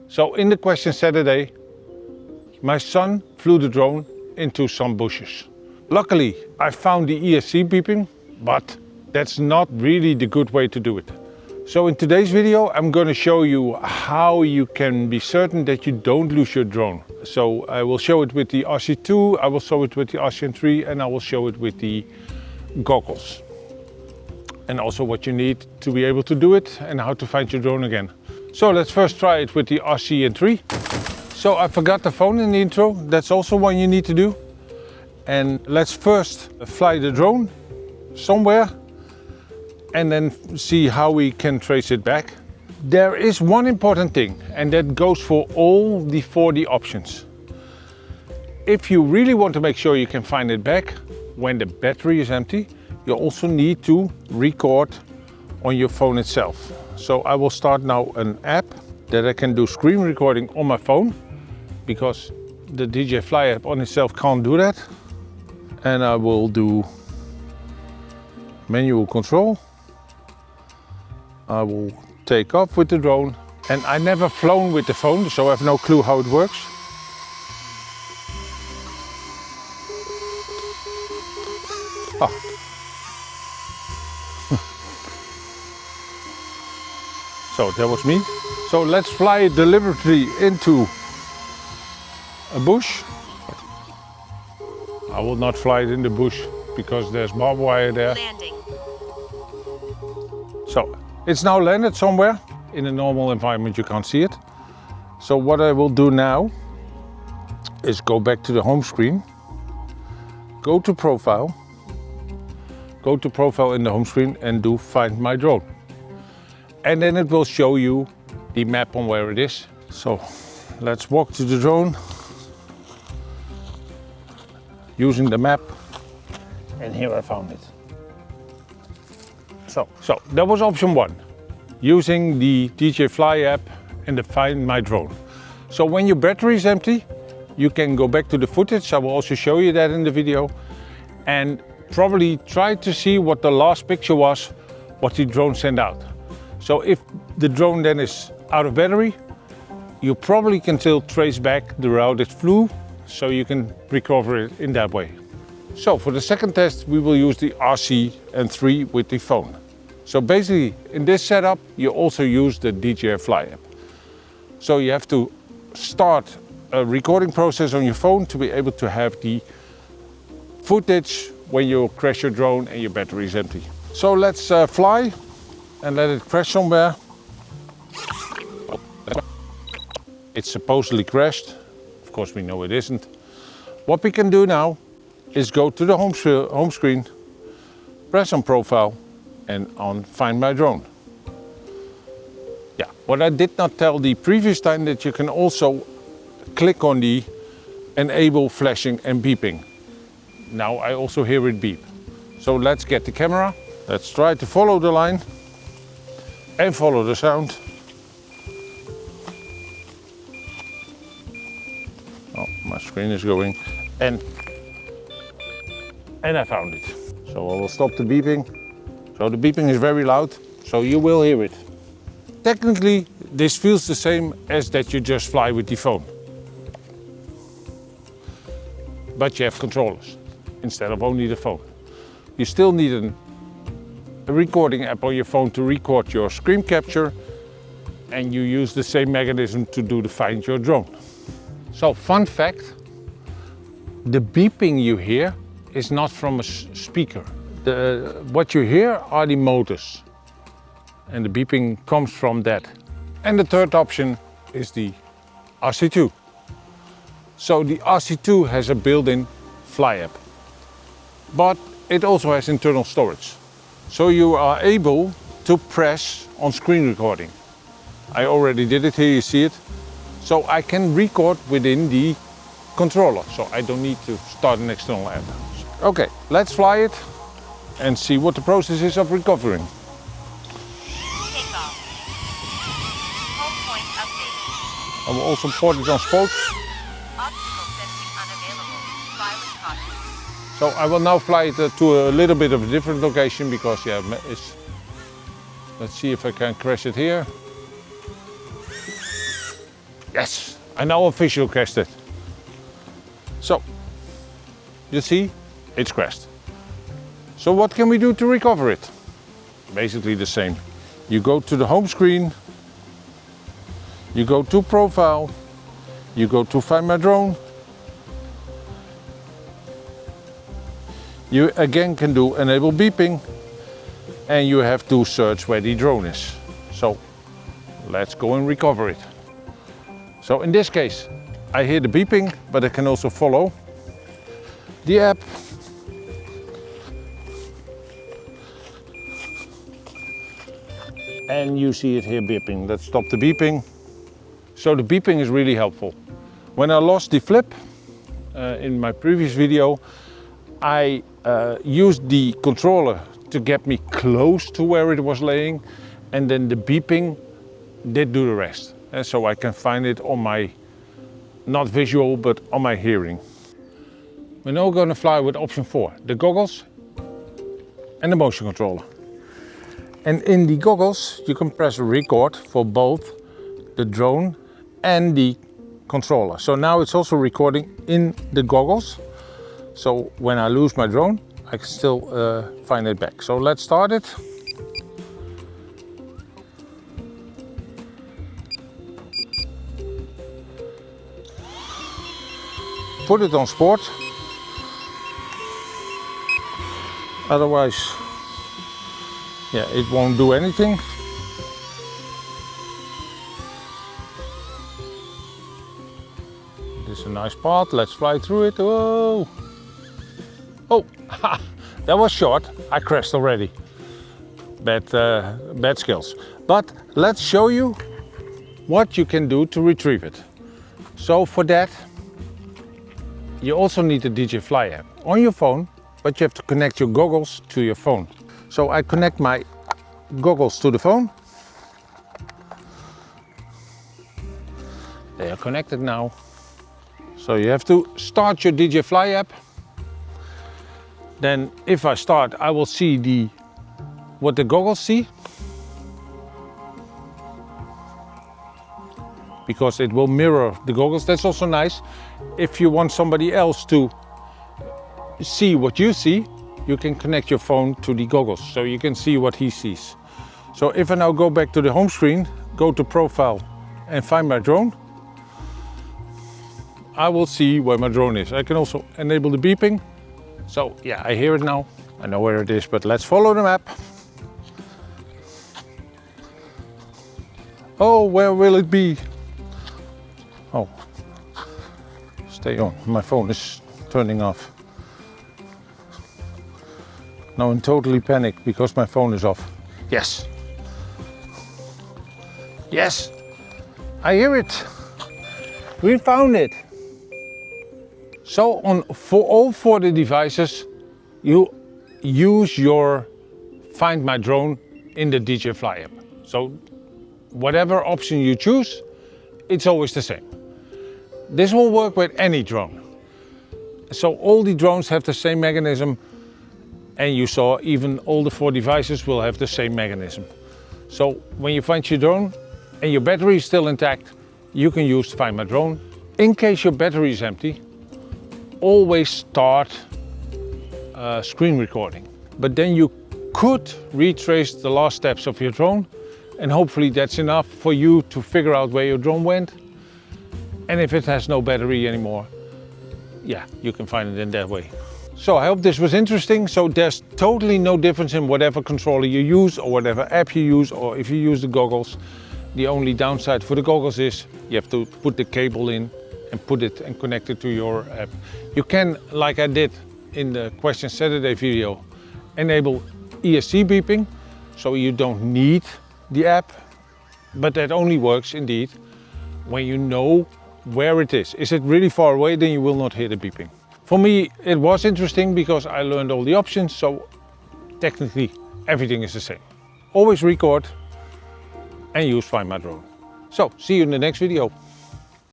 So in the question Saturday, my son flew the drone into some bushes. Luckily, I found the ESC beeping, but that's not really the good way to do it. So in today's video, I'm going to show you how you can be certain that you don't lose your drone. So I will show it with the RC2, I will show it with the RC-N3, and I will show it with the goggles. And also what you need to be able to do it and how to find your drone again. So let's first try it with the RC-N3. So I forgot the phone in the intro, that's also one you need to do. And let's first fly the drone somewhere and then see how we can trace it back. There is one important thing, and that goes for all the 4D options. If you really want to make sure you can find it back when the battery is empty, you also need to record on your phone itself. So I will start now an app that I can do screen recording on my phone, because the DJI Fly app on itself can't do that. And I will do manual control. I will take off with the drone. And I never flown with the phone, so I have no clue how it works. Oh. So that was me. So let's fly it deliberately into a bush. I will not fly it in the bush because there's barbed wire there. Landing. So it's now landed somewhere. In a normal environment you can't see it. So what I will do now is go back to the home screen, go to profile in the home screen and do find my drone. And then it will show you the map on where it is. So let's walk to the drone using the map, and here I found it. So that was option 1, using the DJI Fly app and the Find My Drone. So when your battery is empty, you can go back to the footage. I will also show you that in the video, and probably try to see what the last picture was, what the drone sent out. So if the drone then is out of battery, you probably can still trace back the route it flew, so you can recover it in that way. So for the second test, we will use the RC-N3 with the phone. So basically, in this setup, you also use the DJI Fly app. So you have to start a recording process on your phone to be able to have the footage when you crash your drone and your battery is empty. So let's fly and let it crash somewhere. It's supposedly crashed. Of course we know it isn't. What we can do now is go to the home screen, press on profile and on Find My Drone. Yeah, what I did not tell the previous time, that you can also click on the enable flashing and beeping. Now I also hear it beep. So let's get the camera. Let's try to follow the line and follow the sound. Oh, my screen is going, and I found it. So I will stop the beeping. So the beeping is very loud, so you will hear it. Technically, this feels the same as that you just fly with the phone. But you have controllers instead of only the phone. You still need a recording app on your phone to record your screen capture, and you use the same mechanism to do the Find Your Drone. So fun fact, the beeping you hear is not from a speaker. What you hear are the motors, and the beeping comes from that. And the third option is the RC2. So the RC2 has a built-in Fly app, but it also has internal storage. So you are able to press on screen recording. I already did it, here you see it. So I can record within the controller, so I don't need to start an external app. Okay, let's fly it and see what the process is of recovering. Takeoff. Home point updated. I will also port it on spokes. Optical sensing unavailable. Fly with caution. So I will now fly it to a little bit of a different location, because yeah, let's see if I can crash it here. Yes, I now officially crashed it. So, you see, it's crashed. So what can we do to recover it? Basically the same. You go to the home screen, you go to profile, you go to find my drone. You again can do enable beeping, and you have to search where the drone is. So let's go and recover it. So in this case, I hear the beeping, but I can also follow the app. And you see it here beeping. Let's stop the beeping. So the beeping is really helpful. When I lost the flip in my previous video, I used the controller to get me close to where it was laying, and then the beeping did do the rest. And so I can find it on my, not visual, but on my hearing. We're now going to fly with option 4, the goggles and the motion controller. And in the goggles, you can press record for both the drone and the controller. So now it's also recording in the goggles. So when I lose my drone, I can still find it back. So let's start it. Put it on sport. Otherwise, yeah, it won't do anything. This is a nice path. Let's fly through it. Whoa! Oh, that was short. I crashed already. Bad skills. But let's show you what you can do to retrieve it. So for that, you also need the DJI Fly app on your phone, but you have to connect your goggles to your phone. So I connect my goggles to the phone. They are connected now. So you have to start your DJI Fly app. Then if I start, I will see what the goggles see. Because it will mirror the goggles. That's also nice. If you want somebody else to see what you see, you can connect your phone to the goggles so you can see what he sees. So if I now go back to the home screen, go to profile and find my drone, I will see where my drone is. I can also enable the beeping. So yeah, I hear it now. I know where it is, but let's follow the map. Oh, where will it be? Oh, stay on. My phone is turning off. Now I'm totally panicked because my phone is off. Yes. Yes. I hear it. We found it. So for all 40 devices, you use your Find My Drone in the DJI Fly app. So whatever option you choose, it's always the same. This will work with any drone. So all the drones have the same mechanism, and you saw even all the 4 devices will have the same mechanism. So when you find your drone and your battery is still intact, you can use Find My Drone. In case your battery is empty, always start screen recording. But then you could retrace the last steps of your drone, and hopefully that's enough for you to figure out where your drone went. And if it has no battery anymore, yeah, you can find it in that way. So I hope this was interesting. So there's totally no difference in whatever controller you use or whatever app you use, or if you use the goggles. The only downside for the goggles is you have to put the cable in and put it and connect it to your app. You can, like I did in the Question Saturday video, enable ESC beeping, so you don't need the app, but that only works indeed when you know where it is. Is it really far away? Then you will not hear the beeping. For me, it was interesting because I learned all the options, so technically everything is the same. Always record and use Find My Drone. So, see you in the next video.